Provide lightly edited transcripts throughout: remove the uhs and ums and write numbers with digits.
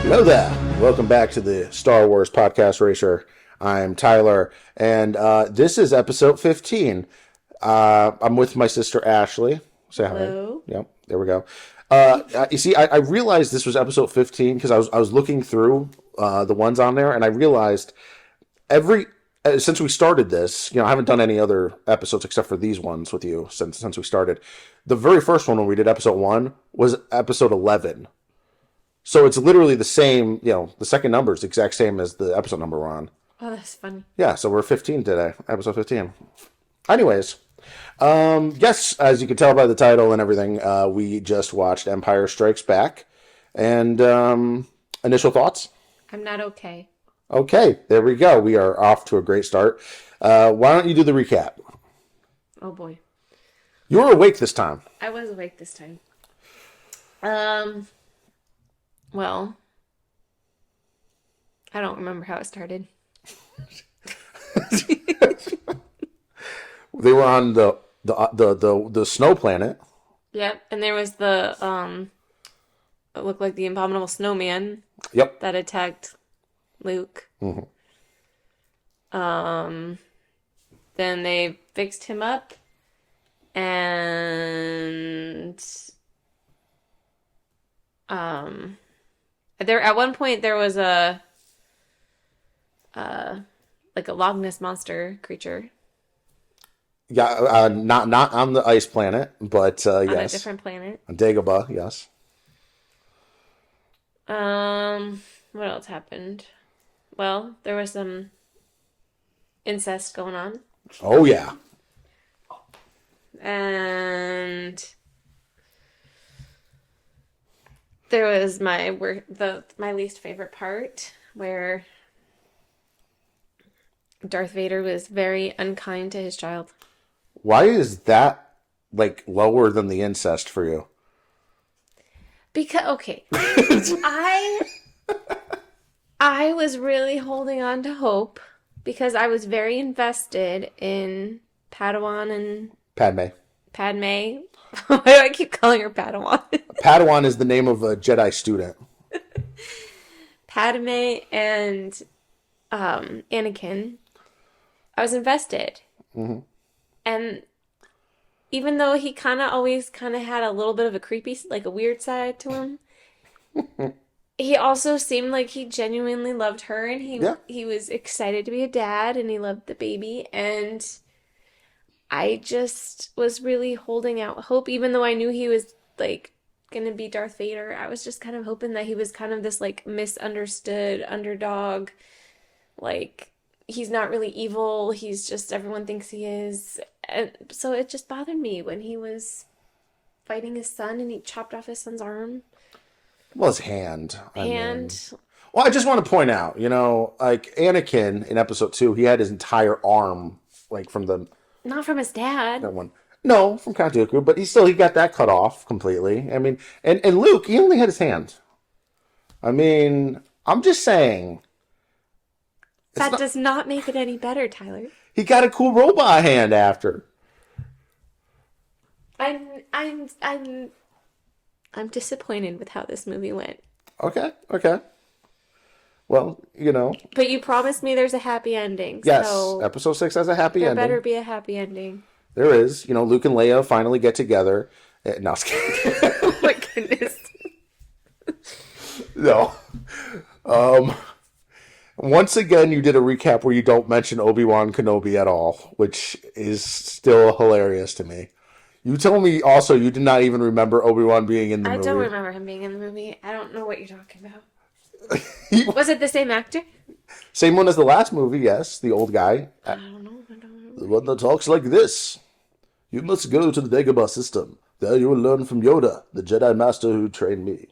Hello there. Welcome back to the Star Wars Podcast Racer. I'm Tyler, and this is episode 15. I'm with my sister Ashley. Say hi. Hello. Yep, there we go. You see, I realized this was episode 15 because I was looking through the ones on there, and I realized every since we started this, I haven't done any other episodes except for these ones with you since we started. The very first one when we did episode 1 was episode 11. So it's literally the same, the second number is the exact same as the episode number we're on. Oh, that's funny. Yeah, so we're 15 today, episode 15. Anyways, yes, as you can tell by the title and everything, we just watched Empire Strikes Back. And initial thoughts? I'm not okay. Okay, there we go. We are off to a great start. Why don't you do the recap? Oh boy. You were awake this time. I was awake this time. Well, I don't remember how it started. They were on the snow planet. Yep, and there was the it looked like the abominable snowman. Yep. That attacked Luke. Mm-hmm. Then they fixed him up, and there at one point there was a like a Loch Ness monster creature. Yeah, not on the ice planet, but yes. On a different planet. On Dagobah, yes. What else happened? Well, there was some incest going on. Oh yeah. And there was my least favorite part where Darth Vader was very unkind to his child. Why is that lower than the incest for you? Because okay, I was really holding on to hope because I was very invested in Padawan and Padme. Why do I keep calling her Padawan? Padawan is the name of a Jedi student. Padme and Anakin. I was invested. Mm-hmm. And even though he always had a little bit of a creepy, a weird side to him, he also seemed like he genuinely loved her, and he was excited to be a dad, and he loved the baby, and I just was really holding out hope, even though I knew he was gonna be Darth Vader. I was just kind of hoping that he was kind of this misunderstood underdog, he's not really evil, he's just, everyone thinks he is. And so it just bothered me when he was fighting his son and he chopped off his son's arm. Well, his hand. Well, I just want to point out, Anakin in episode 2, he had his entire arm, from the... Not from his dad. That one. No, from Count Dooku, but he got that cut off completely. I mean, and Luke, he only had his hand. I mean, I'm just saying... That does not make it any better, Tyler. He got a cool robot hand after. I'm disappointed with how this movie went. Okay. Well, But you promised me there's a happy ending. Yes, so episode 6 has a happy ending. There better be a happy ending. There is. Luke and Leia finally get together. No, I was kidding. Oh my goodness. No. Once again, you did a recap where you don't mention Obi-Wan Kenobi at all, which is still hilarious to me. You told me also you did not even remember Obi-Wan being in the movie. I don't remember him being in the movie. I don't know what you're talking about. Was it the same actor? Same one as the last movie, yes. The old guy. I don't know. The one that talks like this. You must go to the Dagobah system. There you will learn from Yoda, the Jedi Master who trained me.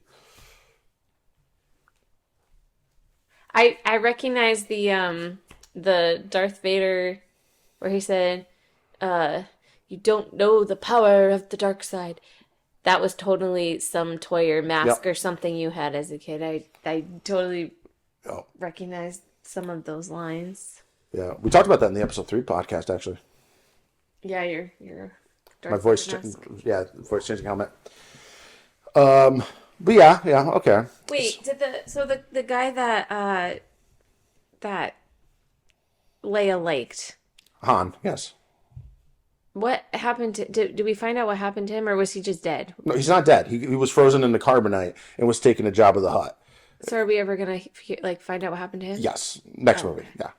I recognize the Darth Vader where he said, you don't know the power of the dark side. That was totally some toy or mask or something you had as a kid. I totally recognized some of those lines. Yeah, we talked about that in the episode 3 podcast, actually. Yeah, your my voice, voice changing helmet. But yeah, okay. Wait, did the guy that Leia liked, Han, yes. what happened to did we find out what happened to him, or was he just dead? No, he's not dead. He was frozen in the carbonite and was taken to Jabba the Hutt. So are we ever gonna like find out what happened to him? Yes, next movie. Yeah.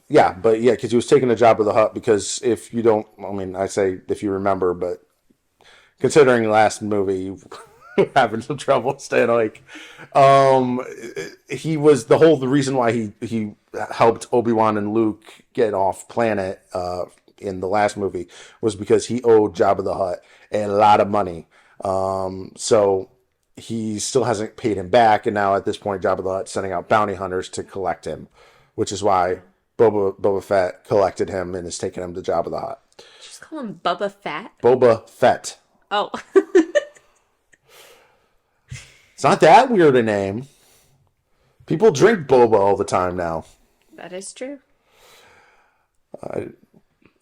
Yeah, but yeah, because he was taken to Jabba the Hutt because if you don't, I mean, I say if you remember, but considering the last movie, having some trouble staying awake. He was the reason why he helped Obi-Wan and Luke get off planet in the last movie was because he owed Jabba the Hutt a lot of money. So he still hasn't paid him back, and now at this point, Jabba the Hutt's sending out bounty hunters to collect him, which is why Boba Fett collected him and is taking him to Jabba the Hutt. Just call him Bubba Fat. Boba Fett. Oh. It's not that weird a name. People drink boba all the time now. That is true.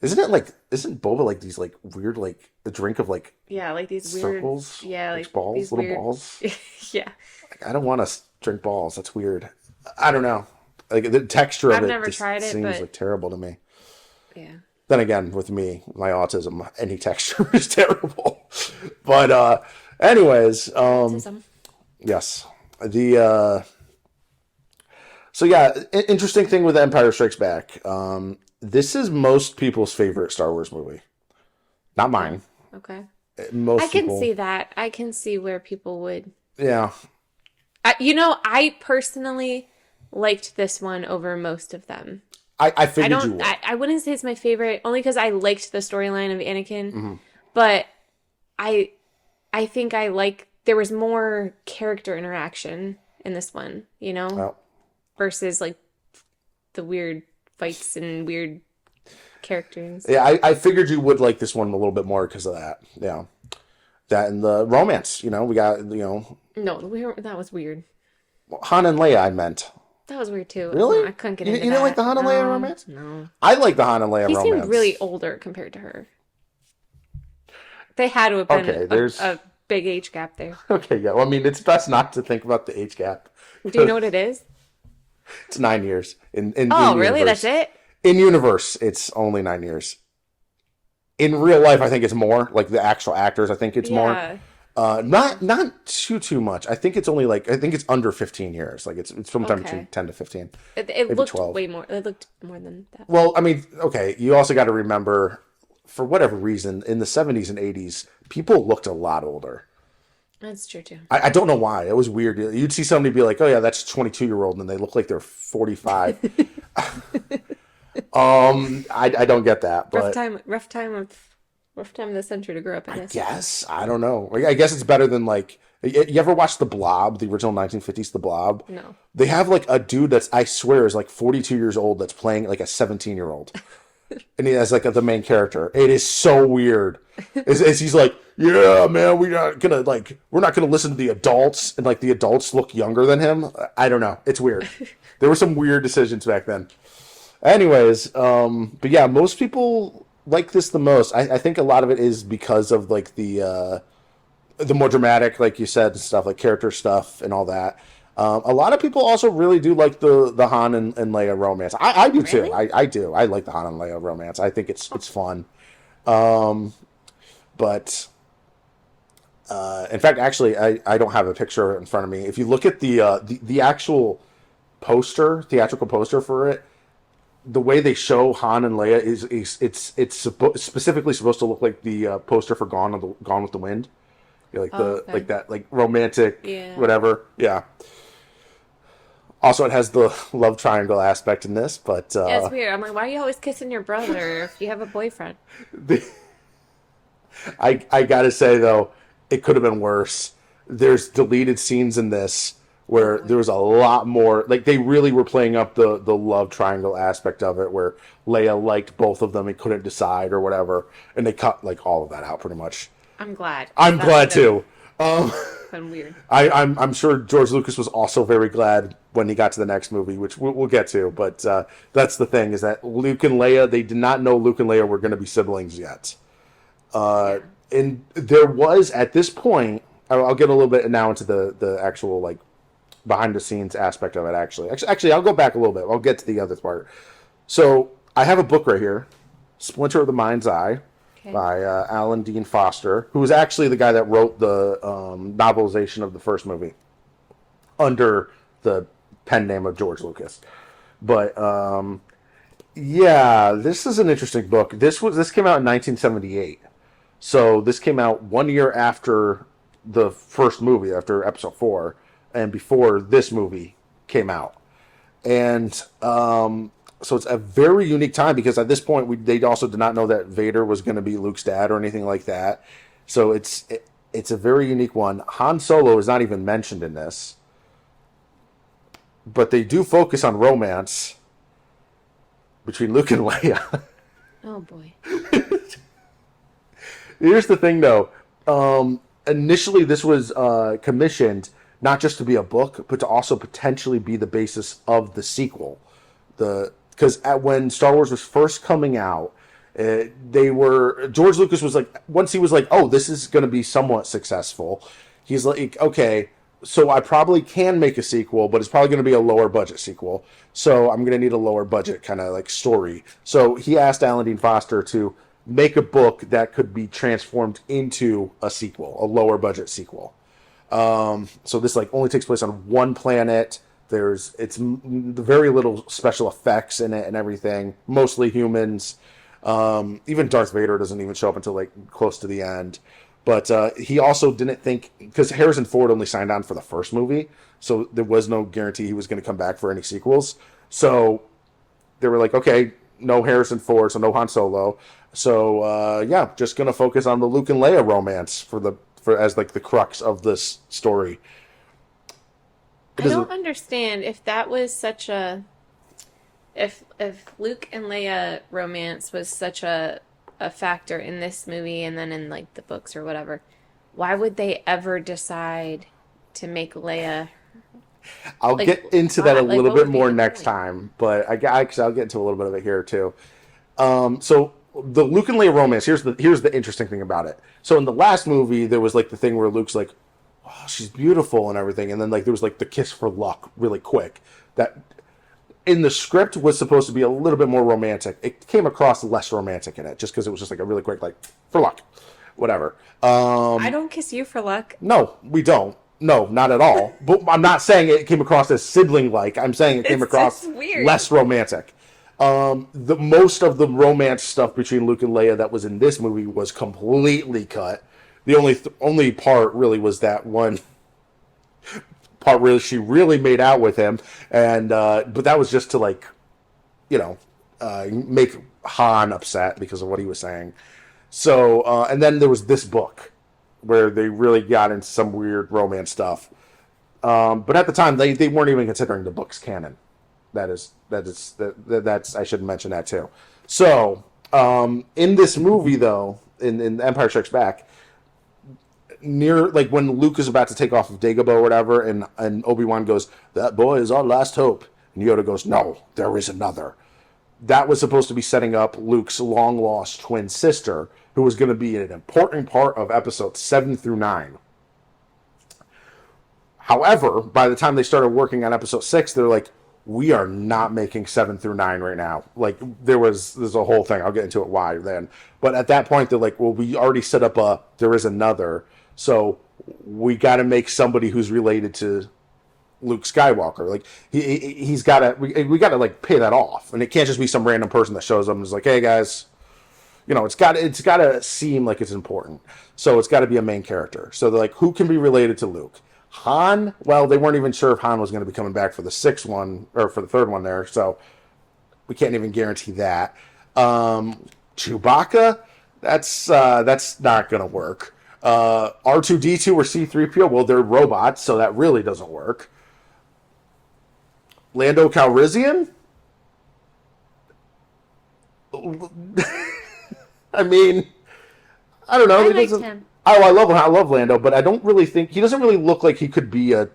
Isn't boba like these like weird like a drink of like Yeah, like these circles? weird. Yeah, like balls, these little weird, balls. Yeah. Like, I don't want to drink balls. That's weird. I don't know. Like the texture of I've it never just tried it, seems but like terrible to me. yeah. Then again, with me, my autism, any texture is terrible. But anyways, Autism. yes. So yeah, interesting thing with Empire Strikes Back. This is most people's favorite Star Wars movie. Not mine. Okay. Most I can people. see that. I can see where people would. Yeah. I personally liked this one over most of them. I figured you would. I wouldn't say it's my favorite, only because I liked the storyline of Anakin. Mm-hmm. But I think there was more character interaction in this one, Well, versus like the weird fights and weird characters. yeah, I figured you would like this one a little bit more because of that. Yeah. That and the romance, we got, No, that was weird. Han and Leia, I meant. That was weird too. Really? No, I couldn't get You into didn't that. like the Han and Leia No, romance? No. I like the Han and Leia He romance. seemed really older compared to her. They had to have been Okay, there's- a big age gap there. Okay, yeah. Well, I mean, it's best not to think about the age gap. Do you know what it is? It's 9 years. In Oh, really? universe. That's it? In universe, it's only 9 years. In real life, I think it's more. Like the actual actors, I think it's more. Yeah. Not too much. I think it's only I think it's under 15 years. Like it's sometime Okay. between 10 to 15. It looked 12. way more. It looked more than that. Well, I mean, okay, you also got to remember, for whatever reason, in the 70s and 80s, people looked a lot older. That's true too. I don't know why. It was weird. You'd see somebody be like, "Oh yeah, that's a 22-year-old," and they look like they're 45. I don't get that, but Rough time of the century to grow up, I guess. yes, I don't know. I guess it's better than you ever watch The Blob, the original 1950s The Blob? No. They have like a dude that's, I swear, is like 42 years old that's playing like a 17-year-old. And he has like the main character. It is so weird. He's like, yeah, man, we're not gonna listen to the adults, and like the adults look younger than him. I don't know. It's weird. There were some weird decisions back then. Anyways, but yeah, most people like this the most. I think a lot of it is because of like the more dramatic, like you said, stuff like character stuff and all that. A lot of people also really do like the Han and Leia romance. I do too. Really? I do. I like the Han and Leia romance. I think it's fun. But in fact, actually, I don't have a picture in front of me. If you look at the actual theatrical poster for it, the way they show Han and Leia is specifically supposed to look like the poster for Gone with the Wind. Like okay. like that like romantic Yeah. whatever. Yeah. Also, it has the love triangle aspect in this, but Yeah, it's weird. I'm like, why are you always kissing your brother if you have a boyfriend? I gotta say though, it could have been worse. There's deleted scenes in this where there was a lot more. Like they really were playing up the love triangle aspect of it, where Leia liked both of them and couldn't decide or whatever, and they cut like all of that out pretty much. I'm glad. I'm glad too. Been weird. I'm sure George Lucas was also very glad when he got to the next movie, which we'll get to. But that's the thing, is that Luke and Leia, they did not know Luke and Leia were going to be siblings yet. And there was, at this point, I'll get a little bit now into the actual like behind the scenes aspect of it. Actually, I'll go back a little bit. I'll get to the other part. So I have a book right here, Splinter of the Mind's Eye, Okay. by Alan Dean Foster, who was actually the guy that wrote the novelization of the first movie under the pen name of George Lucas. But yeah, this is an interesting book. This came out in 1978, so this came out 1 year after the first movie, after Episode 4, and before this movie came out. And so it's a very unique time because at this point they also did not know that Vader was going to be Luke's dad or anything like that. So it's a very unique one. Han Solo is not even mentioned in this, but they do focus on romance between Luke and Leia. Oh boy. Here's the thing, though. Initially, this was commissioned not just to be a book, but to also potentially be the basis of the sequel. Because when Star Wars was first coming out, George Lucas was like, once he was like, oh, this is going to be somewhat successful, he's like, okay, so I probably can make a sequel, but it's probably going to be a lower budget sequel. So I'm going to need a lower budget kind of like story. So he asked Alan Dean Foster to make a book that could be transformed into a sequel, a lower budget sequel. So this like only takes place on one planet. It's very little special effects in it and everything. Mostly humans. Even Darth Vader doesn't even show up until like close to the end. But he also didn't think, because Harrison Ford only signed on for the first movie, so there was no guarantee he was going to come back for any sequels. So they were like, okay, no Harrison Ford, so no Han Solo. So yeah, just going to focus on the Luke and Leia romance as like the crux of this story. I don't understand if that was such a if Luke and Leia romance was such a factor in this movie and then in like the books or whatever, why would they ever decide to make Leia? I'll Like, get into that a like, little what bit would be more the next point? time, but I'll get into a little bit of it here too. So the Luke and Leia romance. Here's the interesting thing about it. So in the last movie, there was like the thing where Luke's like, "Oh, she's beautiful" and everything, and then like there was like the kiss for luck, really quick. That in the script was supposed to be a little bit more romantic. It came across less romantic in it, just because it was just like a really quick like for luck, whatever. I don't kiss you for luck. No, we don't. No, not at all. But I'm not saying it came across as sibling-like. I'm saying it came It's across just weird. less romantic. The most of the romance stuff between Luke and Leia that was in this movie was completely cut. The only part really was that one part where she really made out with him, and but that was just to like, make Han upset because of what he was saying. So and then there was this book where they really got into some weird romance stuff. But at the time, they weren't even considering the book's canon. That's I should mention that too. So in this movie, though, in Empire Strikes Back, near like when Luke is about to take off of Dagobah or whatever, and Obi-Wan goes, "That boy is our last hope," and Yoda goes, "No, there is another." That was supposed to be setting up Luke's long-lost twin sister, who was going to be an important part of episodes 7 through 9. However, by the time they started working on episode 6, they're like, we are not making 7 through 9 right now. Like, there's a whole thing. I'll get into it why then. But at that point, they're like, well, we already set up there is another. So we got to make somebody who's related to Luke Skywalker. Like he's got to, we got to like pay that off, and it can't just be some random person that shows up and is like, "Hey guys," it's got to seem like it's important. So it's got to be a main character. So they're like, who can be related to Luke? Han. Well, they weren't even sure if Han was going to be coming back for the sixth one or for the third one there. So we can't even guarantee that. Chewbacca. That's not going to work. R2D2 or C3PO. Well, they're robots, so that really doesn't work. Lando Calrissian? I mean, I don't know. I He liked doesn't- him. Oh, I love Lando, but I don't really think he doesn't really look like he could be a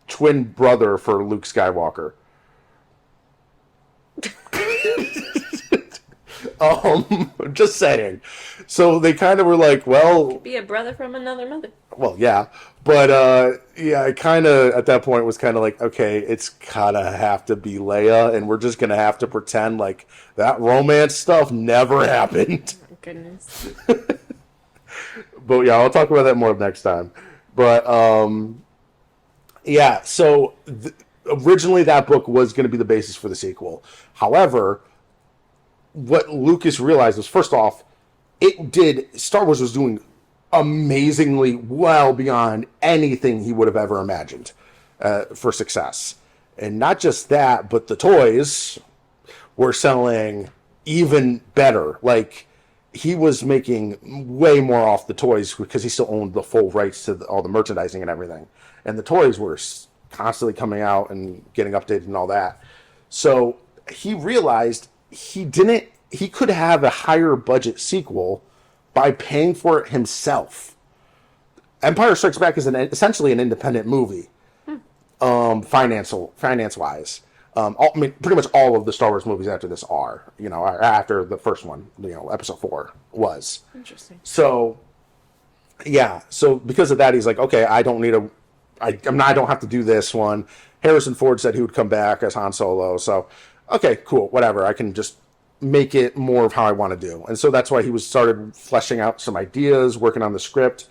twin brother for Luke Skywalker. Just saying. So they kind of were like, well, Be a brother from another mother. well, yeah, but yeah, I kind of at that point was kind of like, okay, it's gotta have to be Leia, and we're just gonna have to pretend like that romance stuff never happened. Oh, goodness. But yeah, I'll talk about that more next time. But yeah, so originally that book was going to be the basis for the sequel. However, what Lucas realized was, first off, Star Wars was doing amazingly well beyond anything he would have ever imagined for success. And not just that, but the toys were selling even better. Like, he was making way more off the toys because he still owned the full rights to all the merchandising and everything. And the toys were constantly coming out and getting updated and all that. So he realized he could have a higher budget sequel by paying for it himself. Empire Strikes Back is essentially an independent movie, finance wise. I mean, pretty much all of the Star Wars movies after this are, after the first one, Episode 4 was. Interesting. So, yeah. So because of that, he's like, okay, I don't have to do this one. Harrison Ford said he would come back as Han Solo. So, okay, cool, whatever. I can just make it more of how I want to do. And so that's why he started fleshing out some ideas, working on the script.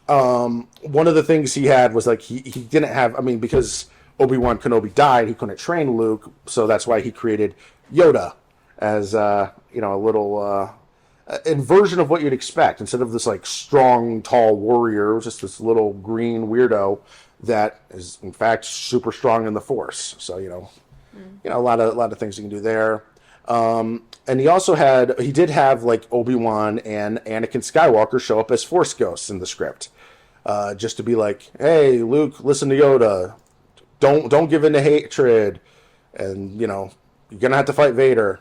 One of the things he had was like, he didn't have, I mean, because Obi-Wan Kenobi died, he couldn't train Luke, so that's why he created Yoda as a little inversion of what you'd expect. Instead of this like strong, tall warrior, just this little green weirdo that is in fact super strong in the Force. So a lot of things you can do there. And he did have like Obi-Wan and Anakin Skywalker show up as Force ghosts in the script, just to be like, hey, Luke, listen to Yoda. Don't give in to hatred, and you're gonna have to fight Vader.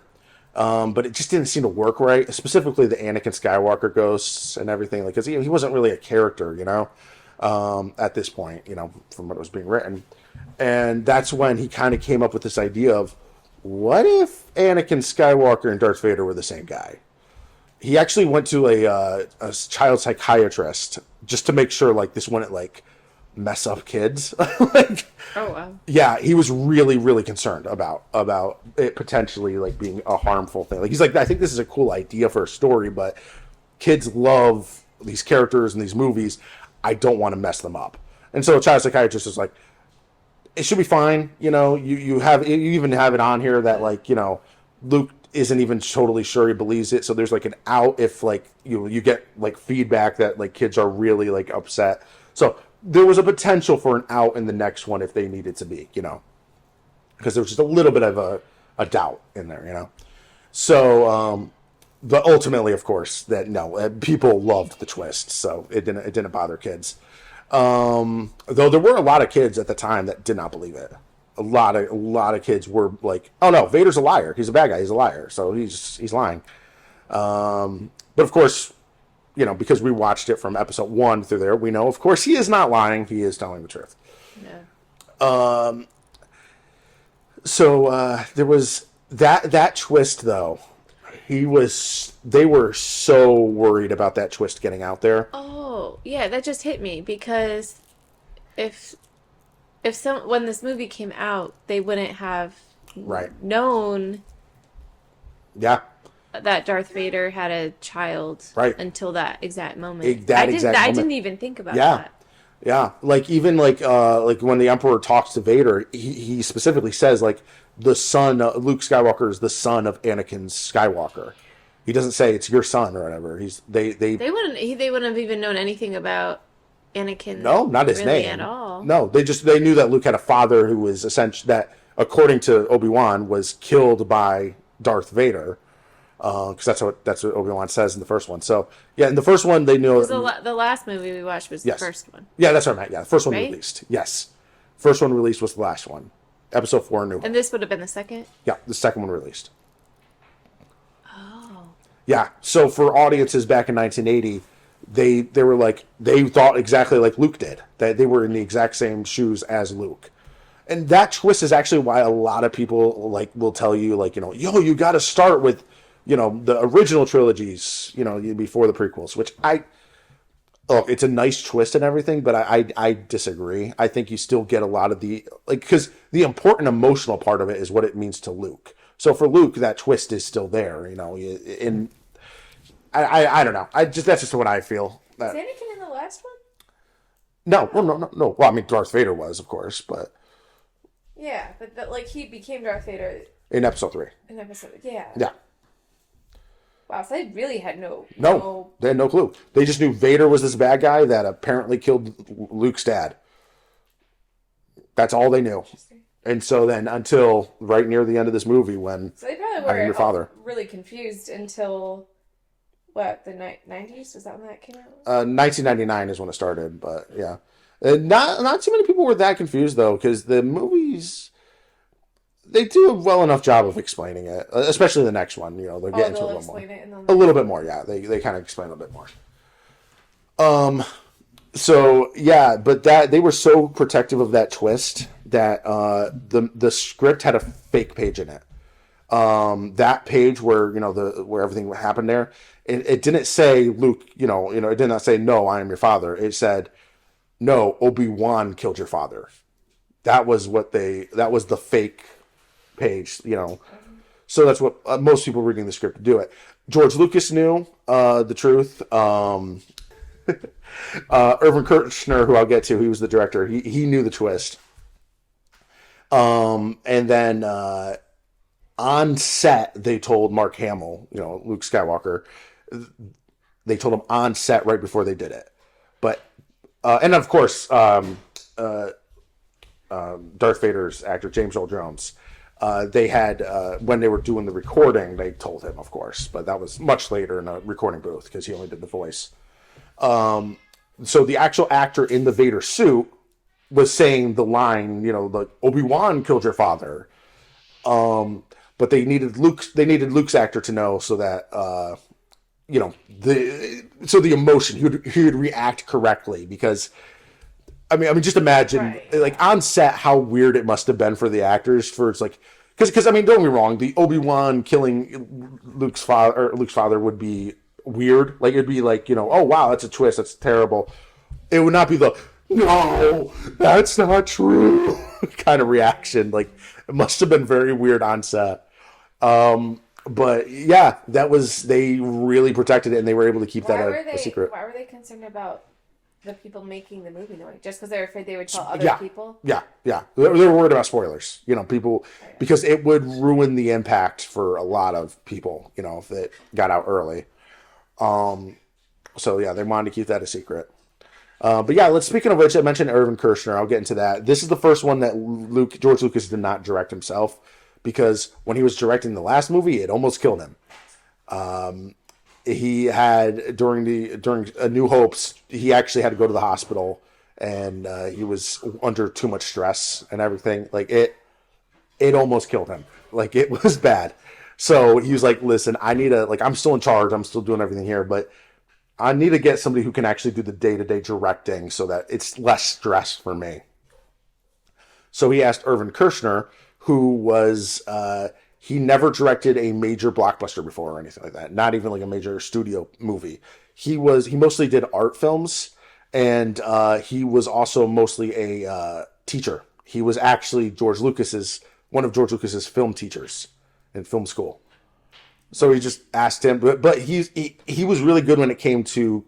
But it just didn't seem to work right, specifically the Anakin Skywalker ghosts and everything, like, because he wasn't really a character, at this point, from what was being written. And that's when he kind of came up with this idea of, what if Anakin Skywalker and Darth Vader were the same guy? He actually went to a child psychiatrist just to make sure like this wouldn't like mess up kids. Like, oh wow. Yeah, he was really, really concerned about it potentially like being a harmful thing. Like, he's like, I think this is a cool idea for a story, but kids love these characters in these movies. I don't want to mess them up. And so a child psychiatrist is like, it should be fine. You even have it on here that like, Luke isn't even totally sure he believes it. So there's like an out if like you get like feedback that like kids are really like upset. So there was a potential for an out in the next one if they needed to be, because there was just a little bit of a doubt in there, So, but ultimately, of course, that no, people loved the twist, so it didn't bother kids. Though there were a lot of kids at the time that did not believe it. A lot of kids were like, "Oh no, Vader's a liar. He's a bad guy. He's a liar. So he's lying." But of course, because we watched it from episode 1 through there, we know, of course, he is not lying. He is telling the truth. Yeah. So there was that twist, though. They were so worried about that twist getting out there. Oh, yeah, that just hit me because when this movie came out, they wouldn't have known Yeah. that Darth Vader had a child until that exact moment. I didn't even think about that. Yeah, like even like when the Emperor talks to Vader, he specifically says like the son Luke Skywalker is the son of Anakin Skywalker. He doesn't say it's your son or whatever. They wouldn't have even known anything about Anakin. No, not his really name at all. No, they knew that Luke had a father who was essentially that, according to Obi-Wan, was killed by Darth Vader. Because that's what Obi-Wan says in the first one. So yeah, in the first one they knew. The last movie we watched was the first one. Yeah, that's what I meant. Yeah, the first one released. Yes, first one released was the last one, Episode 4, New Hope. And this would have been the second. Yeah, the second one released. Oh. Yeah, so for audiences back in 1980, they were like they thought exactly like Luke did. That they were in the exact same shoes as Luke, And that twist is actually why a lot of people like will tell you like, you know, yo, you got to start with, you know, the original trilogies, you know, before the prequels, which it's a nice twist and everything, but I disagree. I think you still get a lot of the like, because the important emotional part of it is what it means to Luke. So for Luke, that twist is still there, you know. In I don't know. That's just what I feel. Was Anakin in the last one? No, well, no. Well, I mean, Darth Vader was, of course, but yeah, but like he became Darth Vader in episode 3. in episode, yeah. Yeah. Wow, so they really had no, they had no clue. They just knew Vader was this bad guy that apparently killed Luke's dad. That's all they knew. And so then, until right near the end of this movie, when so they probably I am your father, really confused until what, the 90s? Was that when that came out? 1999 is when it started, but yeah, not too many people were that confused though, because the movies. They do a well enough job of explaining it, especially the next one. You know, they'll get into it a little more. A little bit more, yeah. They kind of explain a little bit more. So yeah, but that they were so protective of that twist that the script had a fake page in it. That page where where everything happened there, it didn't say Luke. It did not say no, I am your father. It said no, Obi-Wan killed your father. That was the fake page, so that's what most people reading the script do it. George Lucas knew the truth. Irvin Kershner, who I'll get to, he was the director. He knew the twist. And then on set, they told Mark Hamill, Luke Skywalker, they told him on set right before they did it. But and of course, Darth Vader's actor James Earl Jones. They had, when they were doing the recording, they told him, of course, but that was much later in a recording booth because he only did the voice. So the actual actor in the Vader suit was saying the line, the Obi-Wan killed your father. But they needed Luke's actor to know so that, the emotion, he would react correctly because, I mean, just imagine, right, like on set, how weird it must have been for the actors. Because don't get me wrong, the Obi-Wan killing Luke's father would be weird. Like it'd be like, oh wow, that's a twist, that's terrible. It would not be the no, that's not true kind of reaction. Like it must have been very weird on set. But yeah, they really protected it, and they were able to keep that a secret. Why were they concerned about the people making the movie knowing? Just because they were afraid they would tell other people? Yeah. They were worried about spoilers. People, because it would ruin the impact for a lot of people, if it got out early. So yeah, they wanted to keep that a secret. But yeah, speaking of which, I mentioned Irvin Kershner. I'll get into that. This is the first one that George Lucas did not direct himself, because when he was directing the last movie, it almost killed him. He had during A New Hope's, he actually had to go to the hospital, and he was under too much stress and everything. Like it almost killed him. Like it was bad. So he was like, "Listen, I need I'm still in charge. I'm still doing everything here, but I need to get somebody who can actually do the day-to-day directing so that it's less stress for me." So he asked Irvin Kershner, who was he never directed a major blockbuster before or anything like that. Not even like a major studio movie. He mostly did art films, and he was also mostly a teacher. He was actually one of George Lucas's film teachers in film school. So he just asked him, but he was really good when it came to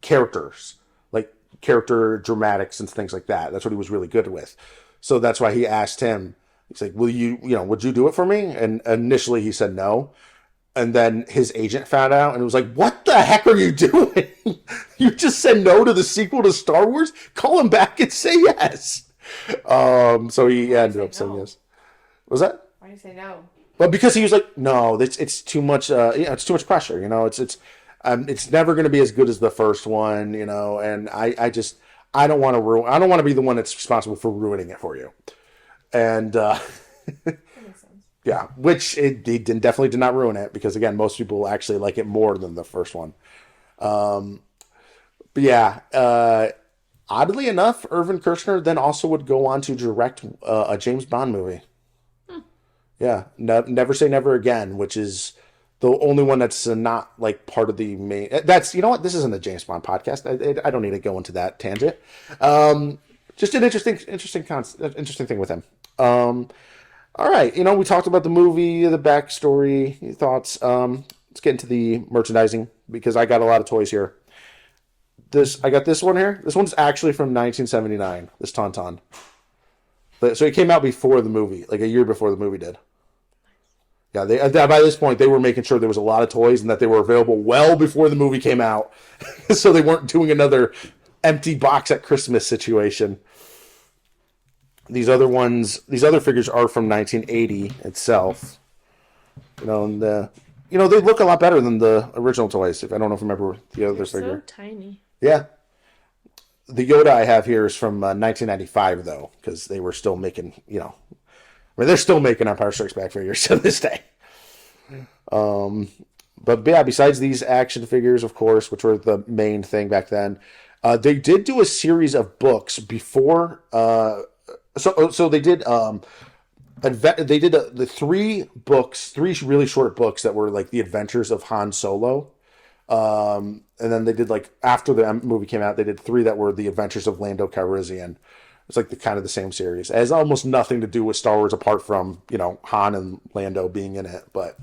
characters, like character dramatics and things like that. That's what he was really good with. So that's why he asked him. He's like, would you do it for me? And initially he said no. And then his agent found out and was like, what the heck are you doing? You just said no to the sequel to Star Wars? Call him back and say yes. So he ended up saying yes. Was that? Why did you say no? Well, because he was like, no, it's too much. It's too much pressure. It's never going to be as good as the first one. And I don't want to ruin. I don't want to be the one that's responsible for ruining it for you. And yeah, which he definitely did not ruin it, because again, most people actually like it more than the first one. But yeah, oddly enough, Irvin Kershner then also would go on to direct a James Bond movie. Yeah, Never Say Never Again, which is the only one that's not like part of the main. That's, you know what? This isn't a James Bond podcast. I don't need to go into that tangent. Just an interesting thing with him. All right, we talked about the movie, the backstory, thoughts. Let's get into the merchandising because I got a lot of toys here. I got this one here. This one's actually from 1979. This Tauntaun. So it came out before the movie, like a year before the movie did. Yeah, by this point they were making sure there was a lot of toys and that they were available well before the movie came out, so they weren't doing another empty box at Christmas situation. These other figures are from 1980 itself. And they look a lot better than the original toys. I don't know if you remember the other figure. So tiny. Yeah. The Yoda I have here is from 1995, though, because they were still making, they're still making Empire Strikes Back figures to this day. But yeah, besides these action figures, of course, which were the main thing back then, they did do a series of books before. So they did. They did the three really short books that were like the adventures of Han Solo. And then they did after the movie came out, they did three that were the adventures of Lando Calrissian. It's like kind of the same series. It has almost nothing to do with Star Wars apart from, Han and Lando being in it. But,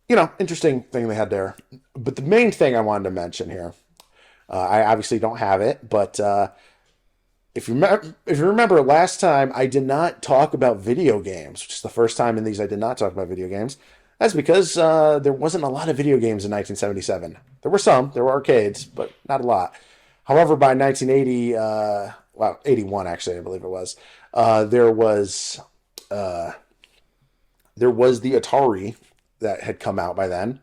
interesting thing they had there. But the main thing I wanted to mention here, I obviously don't have it, but if you remember last time, I did not talk about video games, which is the first time in these I did not talk about video games. That's because there wasn't a lot of video games in 1977. There were some. There were arcades, but not a lot. However, by 1980, 81 actually, I believe it was, there was the Atari that had come out by then,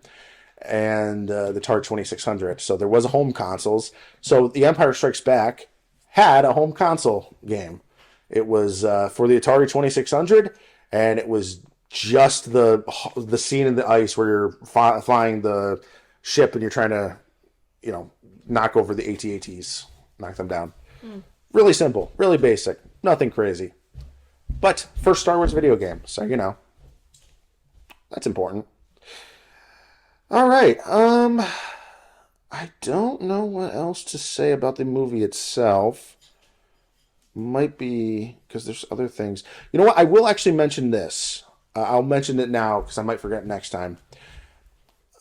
and the Atari 2600. So there was a home consoles. So The Empire Strikes Back had a home console game. It was for the Atari 2600, and it was just the scene in the ice where you're flying the ship and you're trying to, knock over the AT-ATs, knock them down. Really simple, really basic, nothing crazy. But first Star Wars video game, so that's important. All right, I don't know what else to say about the movie itself. Might be because there's other things. You know what? I will actually mention this. I'll mention it now because I might forget next time.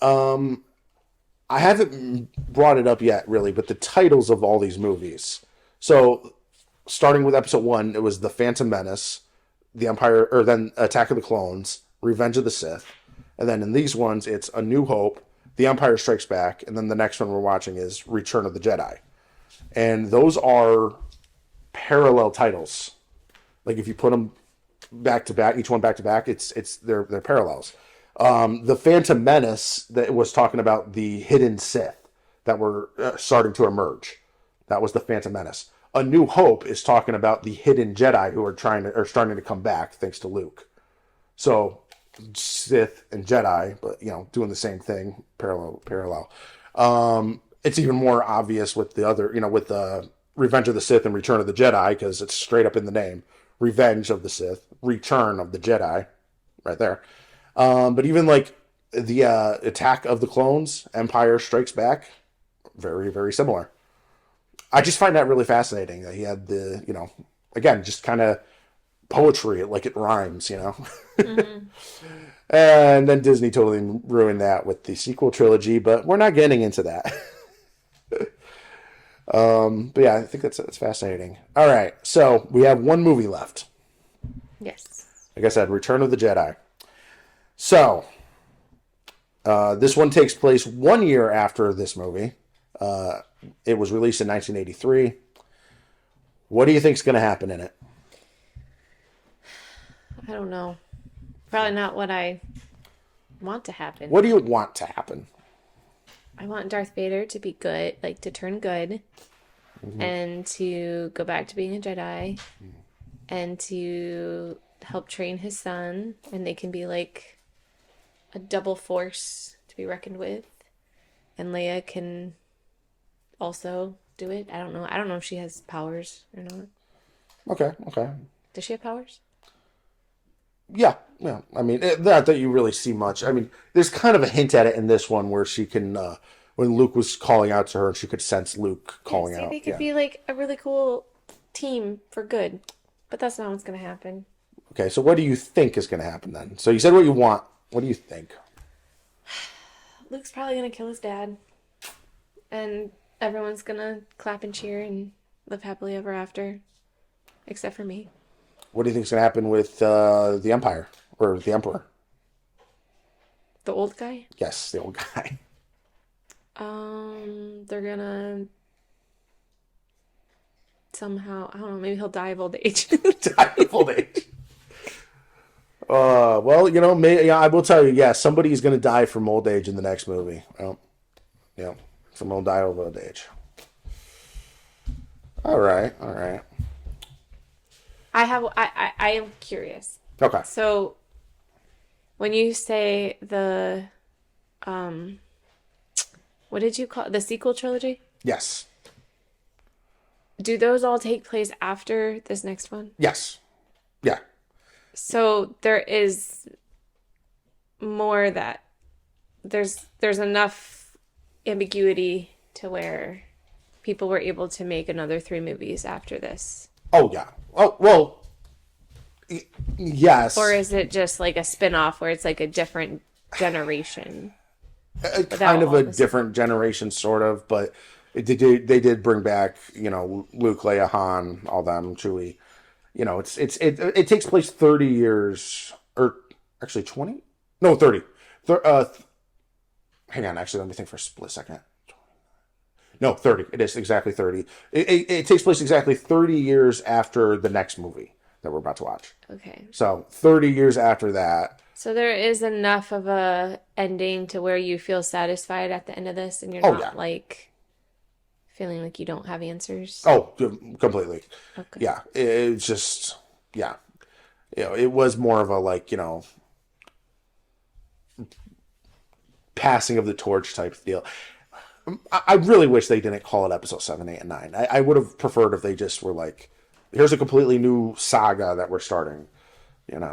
I haven't brought it up yet, really, but the titles of all these movies. So, starting with episode 1, it was The Phantom Menace, then Attack of the Clones, Revenge of the Sith, and then in these ones, it's A New Hope, The Empire Strikes Back, and then the next one we're watching is Return of the Jedi. And those are parallel titles. Like if you put them back to back, each one back to back, they're parallels. The Phantom Menace that was talking about the hidden Sith that were starting to emerge. That was the Phantom Menace. A New Hope is talking about the hidden Jedi who are starting to come back thanks to Luke. So Sith and Jedi, but doing the same thing, parallel. It's even more obvious with the other, with the Revenge of the Sith and Return of the Jedi because it's straight up in the name. Revenge of the Sith, Return of the Jedi, right there. But even like the Attack of the Clones, Empire Strikes Back, very, very similar. I just find that really fascinating that he had the, again, just kind of poetry, like it rhymes, Mm-hmm. And then Disney totally ruined that with the sequel trilogy, but we're not getting into that. But yeah, I think that's fascinating. All right, so we have one movie left. Yes. Like I said, Return of the Jedi. So, this one takes place 1 year after this movie. It was released in 1983. What do you think is going to happen in it? I don't know. Probably not what I want to happen. What do you want to happen? I want Darth Vader to be good, like to turn good, and to go back to being a Jedi, and to help train his son, and they can be like a double force to be reckoned with. And Leia can also do it. I don't know. I don't know if she has powers or not. Okay. Does she have powers? Yeah. I mean, not that you really see much. I mean, there's kind of a hint at it in this one where she can, when Luke was calling out to her, she could sense Luke calling See, out. they could be like a really cool team for good, but that's not what's gonna happen. Okay, so what do you think is going to happen then? So you said what you want. What do you think? Luke's probably gonna kill his dad, and everyone's gonna clap and cheer and live happily ever after, except for me. What do you think is going to happen with the Empire or the Emperor? The old guy? Yes, the old guy. They're gonna somehow, I don't know, maybe he'll die of old age. Die of old age. Well, I will tell you, yeah, somebody's going to die from old age in the next movie. Well, yeah, someone will die of old age. All right. I am curious. Okay. So, when you say what did you call it? The sequel trilogy? Yes. Do those all take place after this next one? Yes. Yeah. So there is more that there's enough ambiguity to where people were able to make another 3 movies after this. Oh, yeah. Oh, well, yes. Or is it just like a spin-off where it's like a different generation? Kind of all a this- different generation, sort of, but they did bring back, Luke, Leia, Han, all them, Chewie. It takes place 30 years, or actually 20? No, 30. Hang on, actually, let me think for a split second. No, 30. It is exactly 30. It takes place exactly 30 years after the next movie that we're about to watch. Okay. So 30 years after that. So there is enough of a ending to where you feel satisfied at the end of this and you're Oh, not yeah. like feeling like you don't have answers. Oh, completely. Okay. Yeah, it's just, yeah. It was more of a, passing of the torch type deal. I really wish they didn't call it episode 7, 8, and 9. I would have preferred if they just were like, here's a completely new saga that we're starting.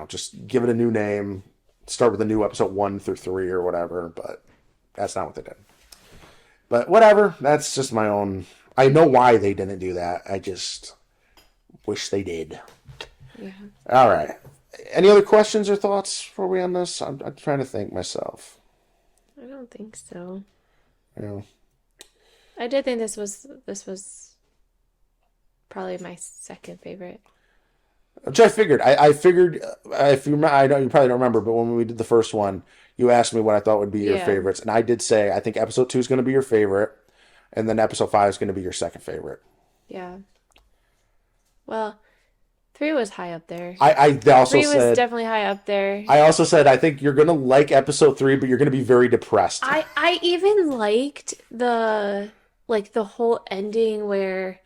Just give it a new name, start with a new episode 1 through 3 or whatever, but that's not what they did. But whatever, that's just my own. I know why they didn't do that. I just wish they did. Yeah. All right. Any other questions or thoughts before we end this? I'm trying to think myself. I don't think so. Yeah. I did think this was probably my second favorite. Which I figured. I figured, if you remember, I know you probably don't remember, but when we did the first one, you asked me what I thought would be your Yeah. favorites, and I did say I think episode 2 is going to be your favorite, and then episode 5 is going to be your second favorite. Yeah. Well, 3 was high up there. I also 3 was said definitely high up there. I also said I think you're going to like episode 3, but you're going to be very depressed. I even liked the whole ending where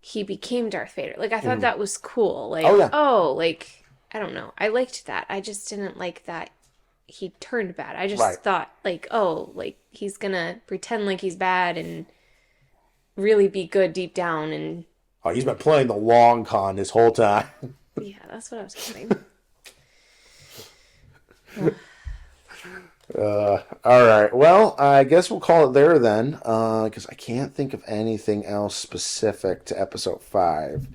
he became Darth Vader. Like I thought that was cool. Like Oh, yeah. I don't know. I liked that. I just didn't like that he turned bad. I just Right. thought he's gonna pretend like he's bad and really be good deep down and Oh, he's been playing the long con this whole time. yeah, that's what I was getting. All right. Well, I guess we'll call it there then, because I can't think of anything else specific to episode 5.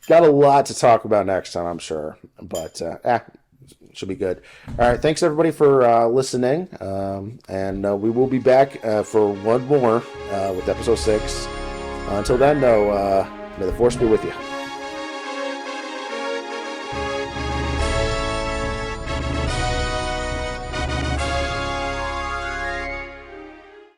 Got a lot to talk about next time, I'm sure, but should be good. All right. Thanks everybody for listening, and we will be back for one more with episode 6. Until then, though, may the force be with you.